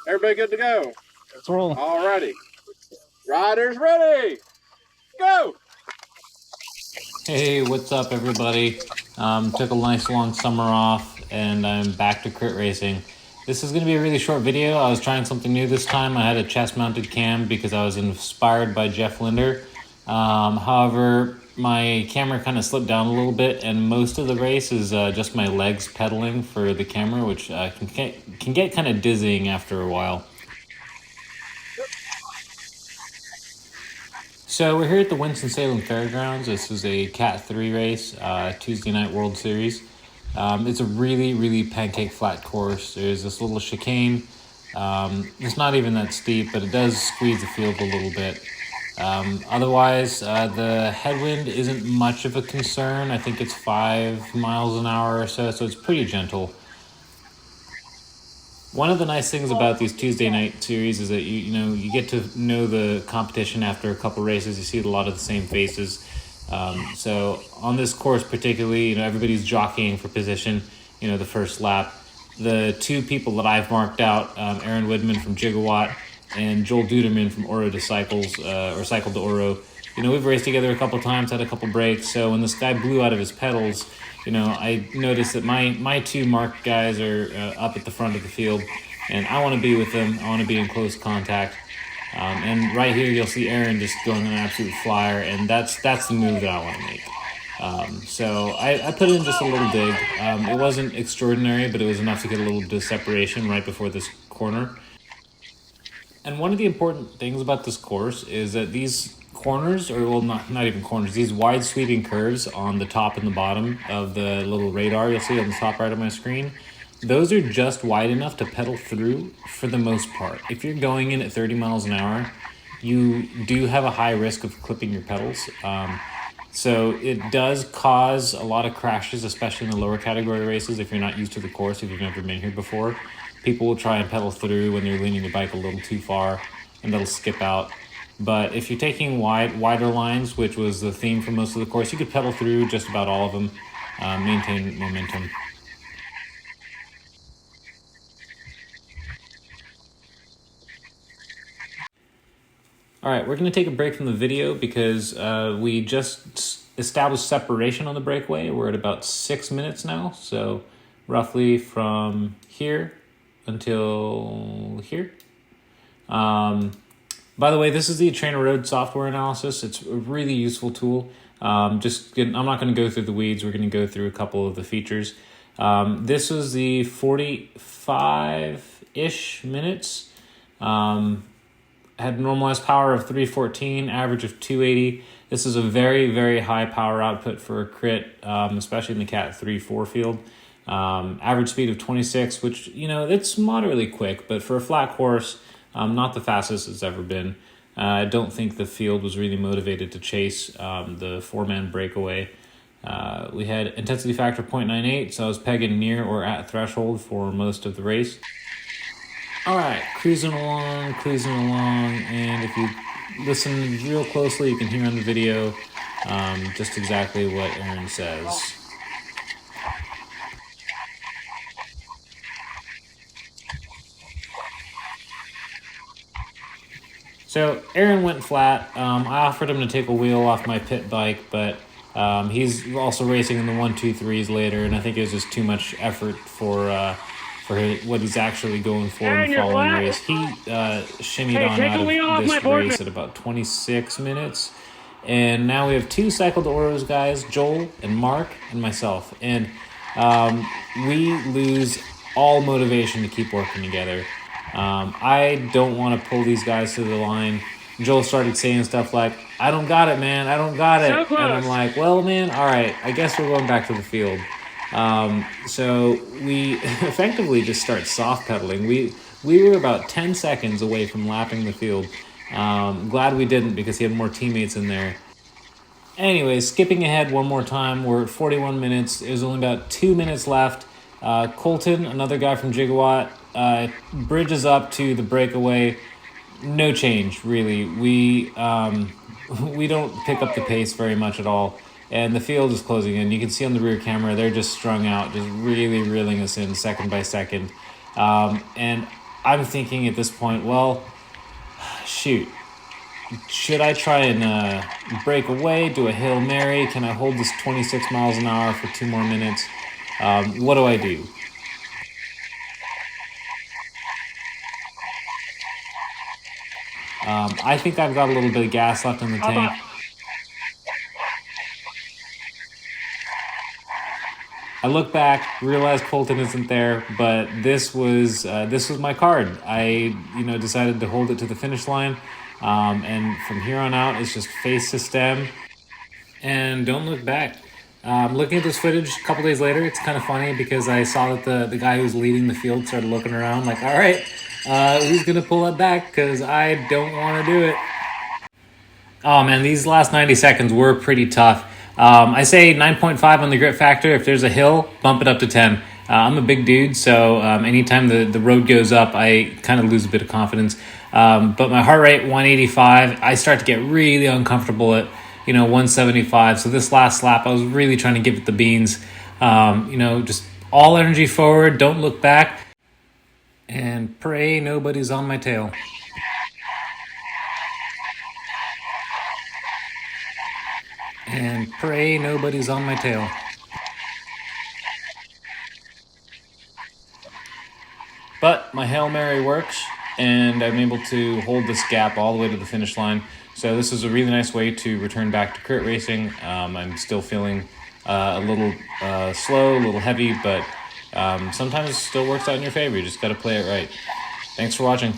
Everybody good to go? Let's roll. All righty. Riders ready. Go! Hey, what's up, everybody? Took a nice long summer off, and I'm back to crit racing. This is going to be a really short video. I was trying something new this time. I had a chest-mounted cam because I was inspired by Jeff Linder. However, my camera kind of slipped down a little bit, and most of the race is just my legs pedaling for the camera, which can get kind of dizzying after a while. So we're here at the Winston Salem Fairgrounds. This is a Cat 3 race, Tuesday night World Series. It's a really pancake flat course. There's this little chicane. It's not even that steep, but it does squeeze the field a little bit. Otherwise, the headwind isn't much of a concern. I think it's 5 miles an hour or so, so it's pretty gentle. One of the nice things about these Tuesday night series is that you get to know the competition after a couple races. You see a lot of the same faces. So on this course particularly, everybody's jockeying for position. The first lap. The two people that I've marked out, Aaron Widman from Gigawatt and Joel Duderman from Oro to Cycles, or Cycle to Oro. We've raced together a couple times, had a couple breaks. So when this guy blew out of his pedals, I noticed that my two marked guys are up at the front of the field, and I want to be with them. I want to be in close contact. And right here, you'll see Aaron just going on an absolute flyer, and that's the move that I want to make. So I put in just a little dig. It wasn't extraordinary, but it was enough to get a little bit of separation right before this corner. And one of the important things about this course is that these corners, or well, not even corners, these wide sweeping curves on the top and the bottom of the little radar you'll see on the top right of my screen, those are just wide enough to pedal through for the most part. If you're going in at 30 miles an hour, you do have a high risk of clipping your pedals. So it does cause a lot of crashes, especially in the lower category races if you're not used to the course, if you've never been here before. People will try and pedal through when they're leaning the bike a little too far, and they'll skip out. But if you're taking wider lines, which was the theme for most of the course, you could pedal through just about all of them, maintain momentum. All right, we're going to take a break from the video because we just established separation on the breakaway. We're at about 6 minutes now, so roughly from here until here. By the way, this is the Trainer Road software analysis. It's a really useful tool. I'm not going to go through the weeds. We're going to go through a couple of the features. This was the 45-ish minutes. Had normalized power of 314, average of 280. This is a very high power output for a crit, especially in the Cat 3-4 field. Average speed of 26, which, it's moderately quick, but for a flat course, not the fastest it's ever been. I don't think the field was really motivated to chase the 4-man breakaway. We had intensity factor 0.98, so I was pegging near or at threshold for most of the race. All right, cruising along, and if you listen real closely, you can hear on the video just exactly what Aaron says. So Aaron went flat. I offered him to take a wheel off my pit bike, but he's also racing in the 1-2-3s later, and I think it was just too much effort for what he's actually going for in the following race. He shimmied on out of this race at about 26 minutes. And now we have two Cycle to Oros guys, Joel and Mark and myself. And we lose all motivation to keep working together. I don't want to pull these guys to the line. Joel started saying stuff like, "I don't got it, man. I don't got it." So close. And I'm like, well, man, all right. I guess we're going back to the field. So we effectively just start soft pedaling. We were about 10 seconds away from lapping the field. Glad we didn't because he had more teammates in there. Anyways, skipping ahead one more time, we're at 41 minutes. There's only about 2 minutes left. Colton, another guy from Gigawatt, bridges up to the breakaway. No change, really. We don't pick up the pace very much at all. And the field is closing in. You can see on the rear camera, they're just strung out, just really reeling us in second by second. And I'm thinking at this point, well, shoot. Should I try and break away? Do a Hail Mary? Can I hold this 26 miles an hour for 2 more minutes? What do I do? I think I've got a little bit of gas left in the tank. I look back, realize Colton isn't there, but this was my card. I decided to hold it to the finish line, and from here on out, it's just face to stem, and don't look back. Looking at this footage a couple days later, it's kind of funny because I saw that the guy who was leading the field started looking around like, all right, who's gonna pull it back? Because I don't want to do it. Oh man, these last 90 seconds were pretty tough. I say 9.5 on the grit factor. If there's a hill, bump it up to 10. I'm a big dude, so anytime the road goes up, I kind of lose a bit of confidence. But my heart rate, 185, I start to get really uncomfortable at 175. So this last lap, I was really trying to give it the beans. Just all energy forward, don't look back, and pray nobody's on my tail. And pray nobody's on my tail. But my Hail Mary works, and I'm able to hold this gap all the way to the finish line. So this is a really nice way to return back to crit racing. I'm still feeling a little slow, a little heavy, but sometimes it still works out in your favor. You just got to play it right. Thanks for watching.